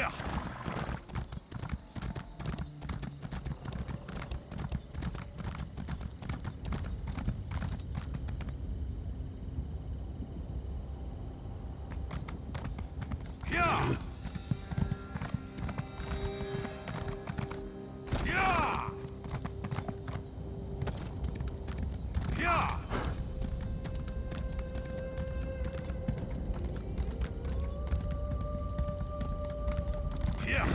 Yeah. Yeah. Yeah. Yeah. Yeah.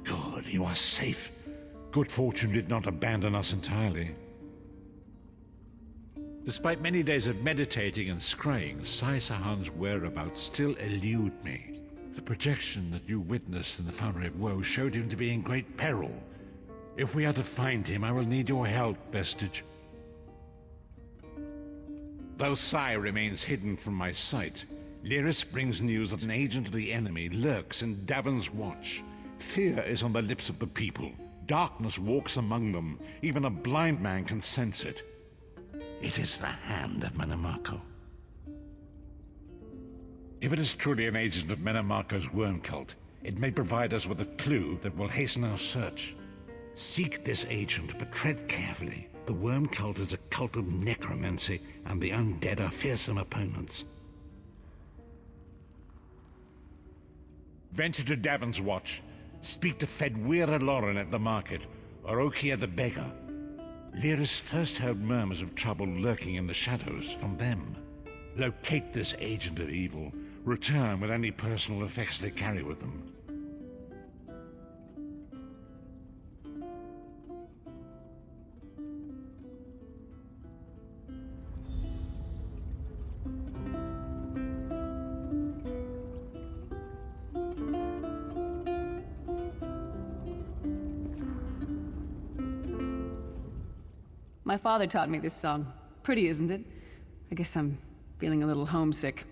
Good, you are safe. Good fortune did not abandon us entirely. Despite many days of meditating and scrying, Sai Sahan's whereabouts still elude me. The projection that you witnessed in the Foundry of Woe showed him to be in great peril. If we are to find him, I will need your help, Vestige. Though Sai remains hidden from my sight, Lyris brings news that an agent of the enemy lurks in Davon's watch. Fear is on the lips of the people. Darkness walks among them. Even a blind man can sense it. It is the hand of Menamarco. If it is truly an agent of Menamarco's worm cult, it may provide us with a clue that will hasten our search. Seek this agent, but tread carefully. The worm cult is a cult of necromancy, and the undead are fearsome opponents. Venture to Davon's watch. Speak to Feduira Lauren at the market, or Okeeh the beggar. Lyris first heard murmurs of trouble lurking in the shadows from them. Locate this agent of evil. Return with any personal effects they carry with them. My father taught me this song. Pretty, isn't it? I guess I'm feeling a little homesick.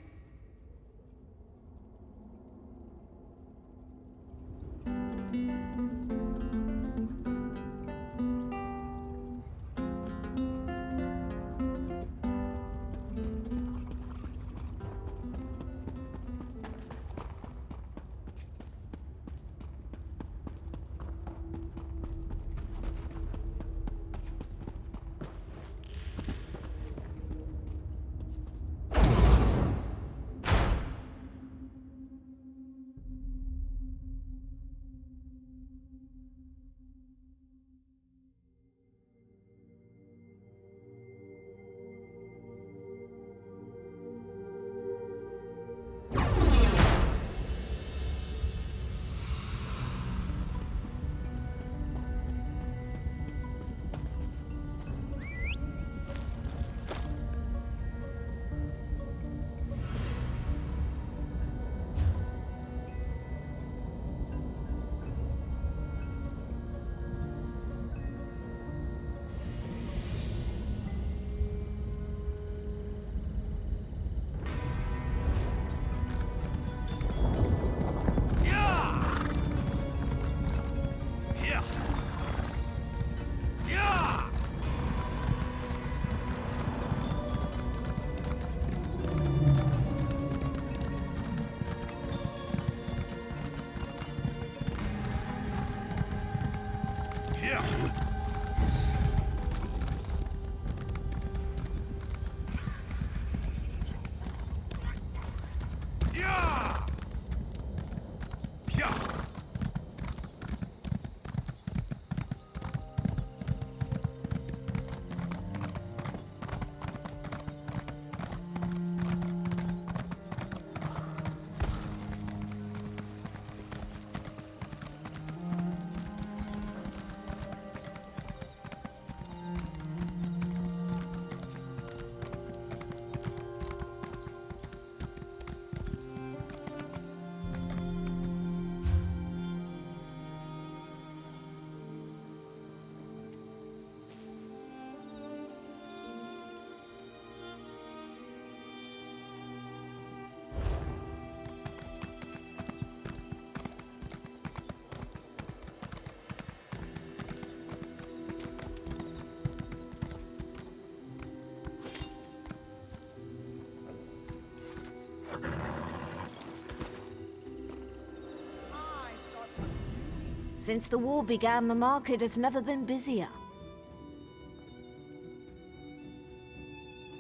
Since the war began, the market has never been busier.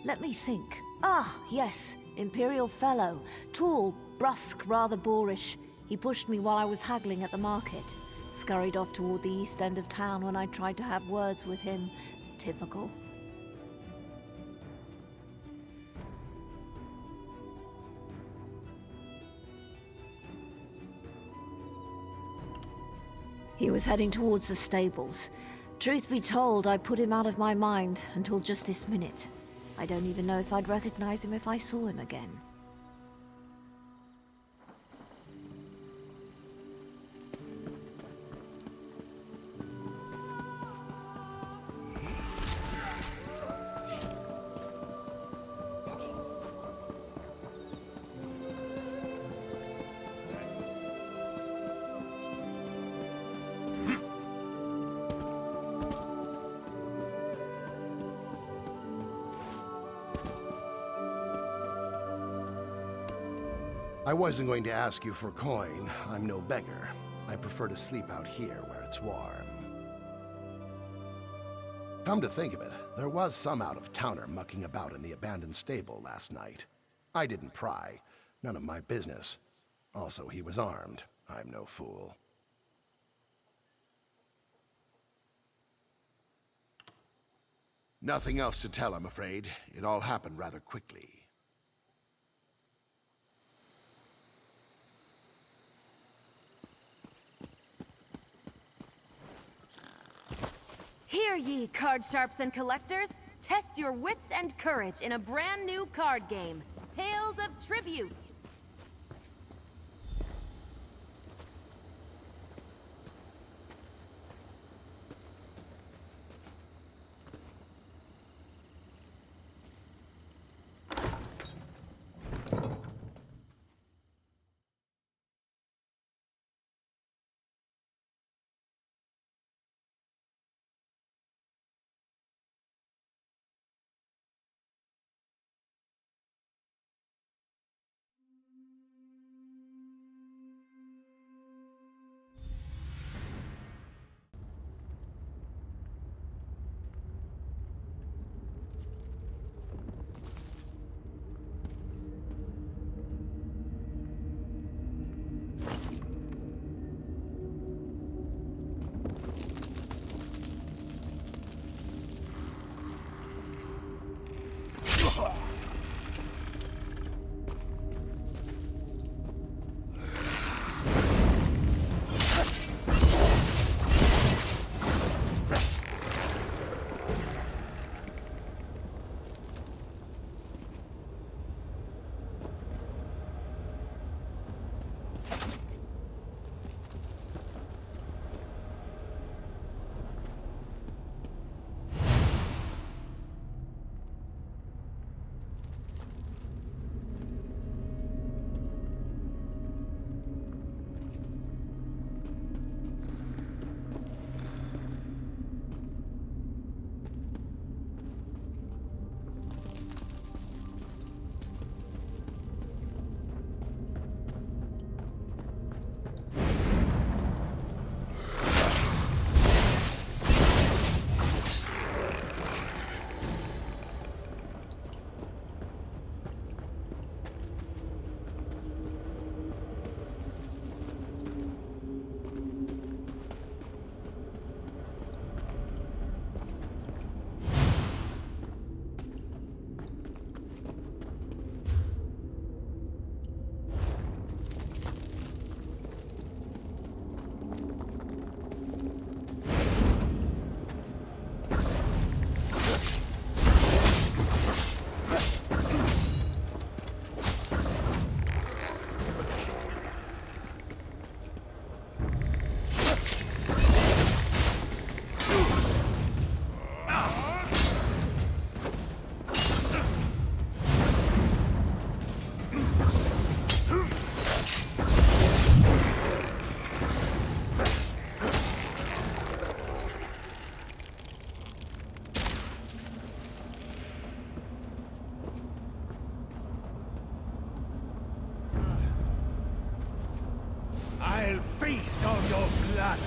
Let me think. Ah, yes. Imperial fellow. Tall, brusque, rather boorish. He pushed me while I was haggling at the market. Scurried off toward the east end of town when I tried to have words with him. Typical. He was heading towards the stables. Truth be told, I put him out of my mind until just this minute. I don't even know if I'd recognize him if I saw him again. I wasn't going to ask you for coin. I'm no beggar. I prefer to sleep out here where it's warm. Come to think of it, there was some out-of-towner mucking about in the abandoned stable last night. I didn't pry. None of my business. Also, he was armed. I'm no fool. Nothing else to tell, I'm afraid. It all happened rather quickly. Hear ye, card sharps and collectors! Test your wits and courage in a brand new card game, Tales of Tribute! I'll feast on your blood!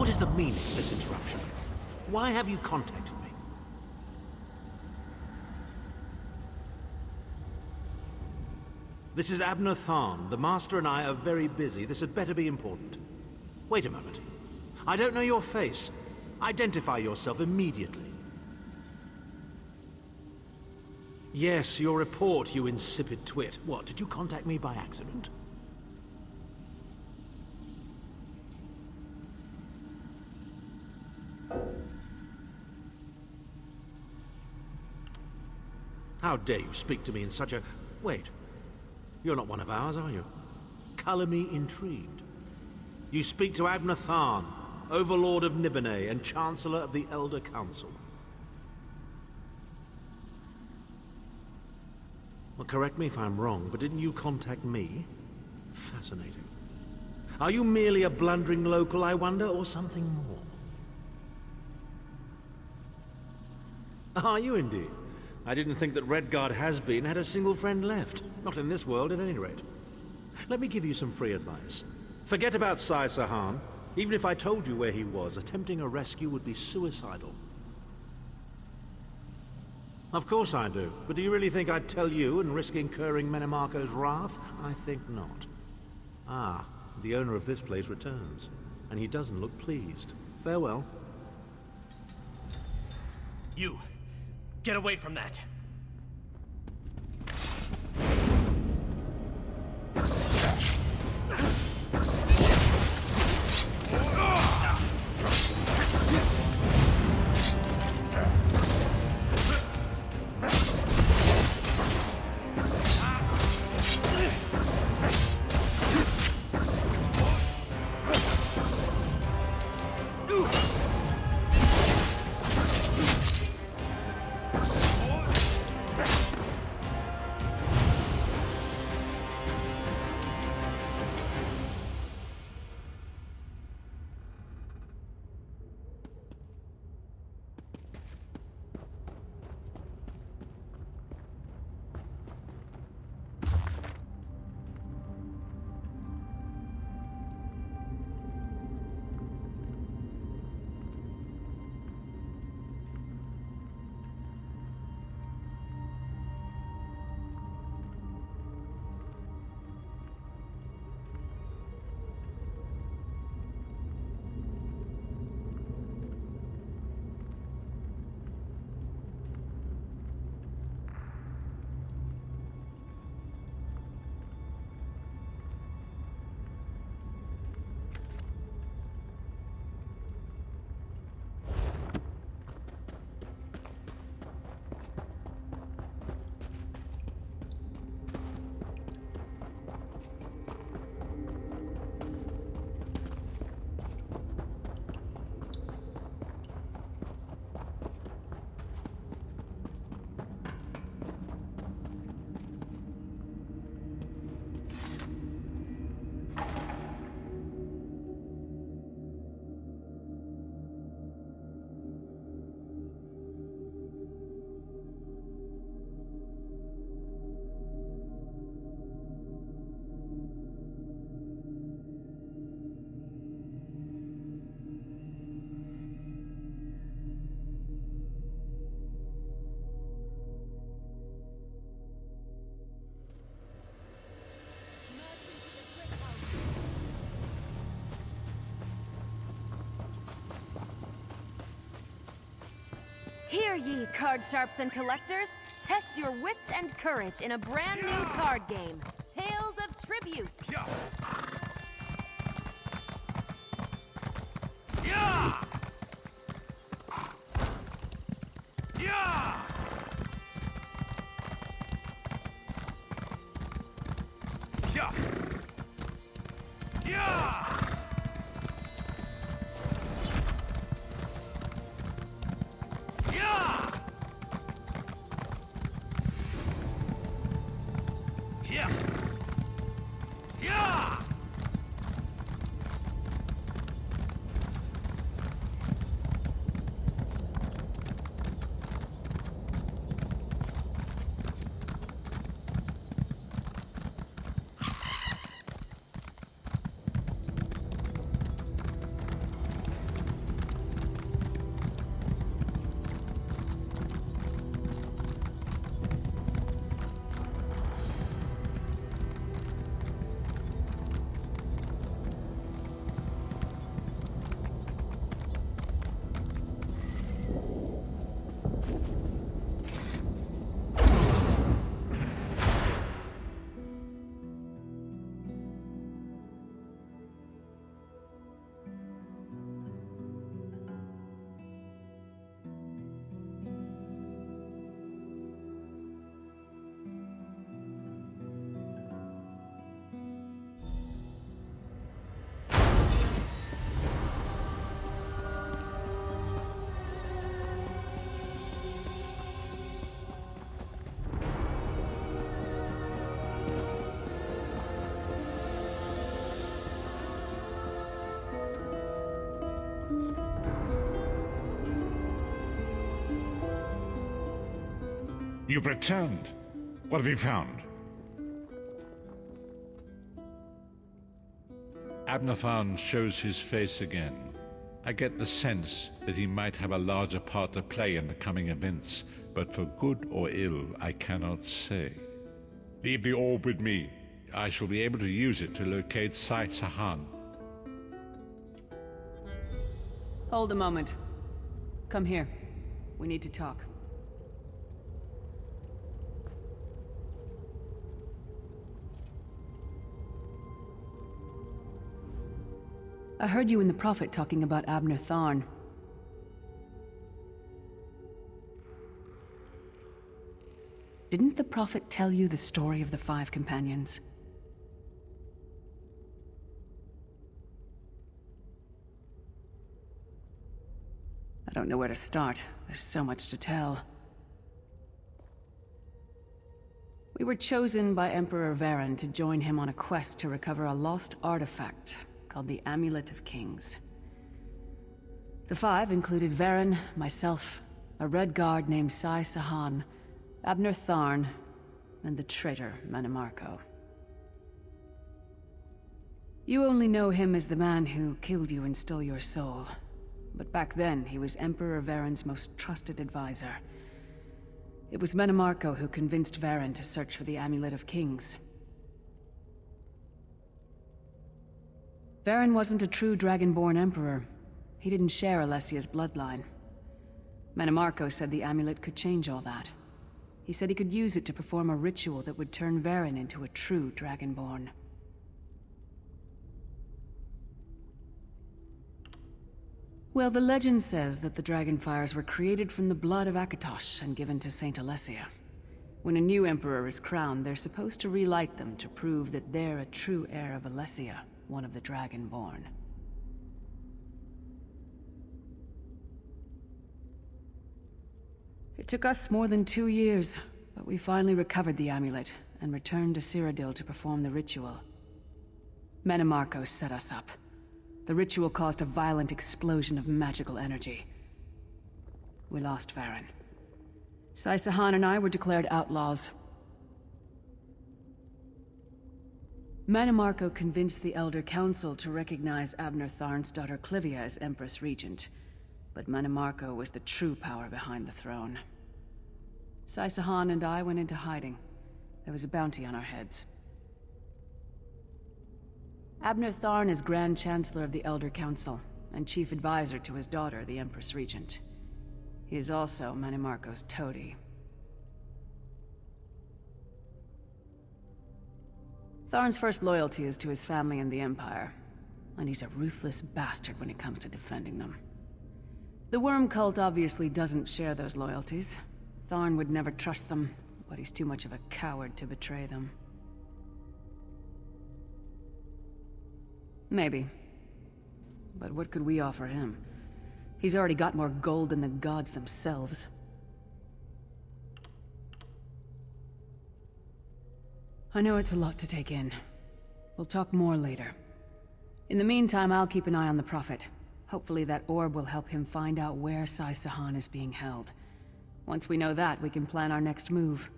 What is the meaning of this interruption? Why have you contacted me? This is Abnur Tharn. The Master and I are very busy. This had better be important. Wait a moment. I don't know your face. Identify yourself immediately. Yes, your report, you insipid twit. What, did you contact me by accident? How dare you speak to me in such a... Wait. You're not one of ours, are you? Color me intrigued. You speak to Abnur Tharn, Overlord of Nibene and Chancellor of the Elder Council. Well, correct me if I'm wrong, but didn't you contact me? Fascinating. Are you merely a blundering local, I wonder, or something more? Are you indeed? I didn't think that Redguard has-been had a single friend left. Not in this world, at any rate. Let me give you some free advice. Forget about Sai Sahan. Even if I told you where he was, attempting a rescue would be suicidal. Of course I do. But do you really think I'd tell you and risk incurring Menemarco's wrath? I think not. Ah, the owner of this place returns. And he doesn't look pleased. Farewell. You! Get away from that! Hear ye, card sharps and collectors! Test your wits and courage in a brand new card game, Tales of Tribute. Yeah! Yeah! Yeah! Yeah! Yeah! Yeah! Yeah! You've returned. What have you found? Tharn shows his face again. I get the sense that he might have a larger part to play in the coming events, but for good or ill, I cannot say. Leave the orb with me. I shall be able to use it to locate Sai Sahan. Hold a moment. Come here. We need to talk. I heard you and the Prophet talking about Abnur Tharn. Didn't the Prophet tell you the story of the 5 companions? I don't know where to start. There's so much to tell. We were chosen by Emperor Varen to join him on a quest to recover a lost artifact called the Amulet of Kings. The 5 included Varen, myself, a Red Guard named Sai Sahan, Abnur Tharn, and the traitor Manimarco. You only know him as the man who killed you and stole your soul. But back then, he was Emperor Varen's most trusted advisor. It was Manimarco who convinced Varen to search for the Amulet of Kings. Varen wasn't a true Dragonborn Emperor. He didn't share Alessia's bloodline. Manimarco said the amulet could change all that. He said he could use it to perform a ritual that would turn Varen into a true Dragonborn. Well, the legend says that the Dragonfires were created from the blood of Akatosh and given to Saint Alessia. When a new emperor is crowned, they're supposed to relight them to prove that they're a true heir of Alessia, one of the Dragonborn. It took us more than 2 years, but we finally recovered the amulet and returned to Cyrodiil to perform the ritual. Manimarco set us up. The ritual caused a violent explosion of magical energy. We lost Varen. Sai Sahan and I were declared outlaws. Manimarco convinced the Elder Council to recognize Abnur Tharn's daughter Clivia as Empress Regent, but Manimarco was the true power behind the throne. Sai Sahan and I went into hiding. There was a bounty on our heads. Abnur Tharn is Grand Chancellor of the Elder Council, and Chief Advisor to his daughter, the Empress Regent. He is also Manimarco's toady. Tharn's first loyalty is to his family and the Empire, and he's a ruthless bastard when it comes to defending them. The Worm Cult obviously doesn't share those loyalties. Tharn would never trust them, but he's too much of a coward to betray them. Maybe. But what could we offer him? He's already got more gold than the gods themselves. I know it's a lot to take in. We'll talk more later. In the meantime, I'll keep an eye on the Prophet. Hopefully that orb will help him find out where Sai Sahan is being held. Once we know that, we can plan our next move.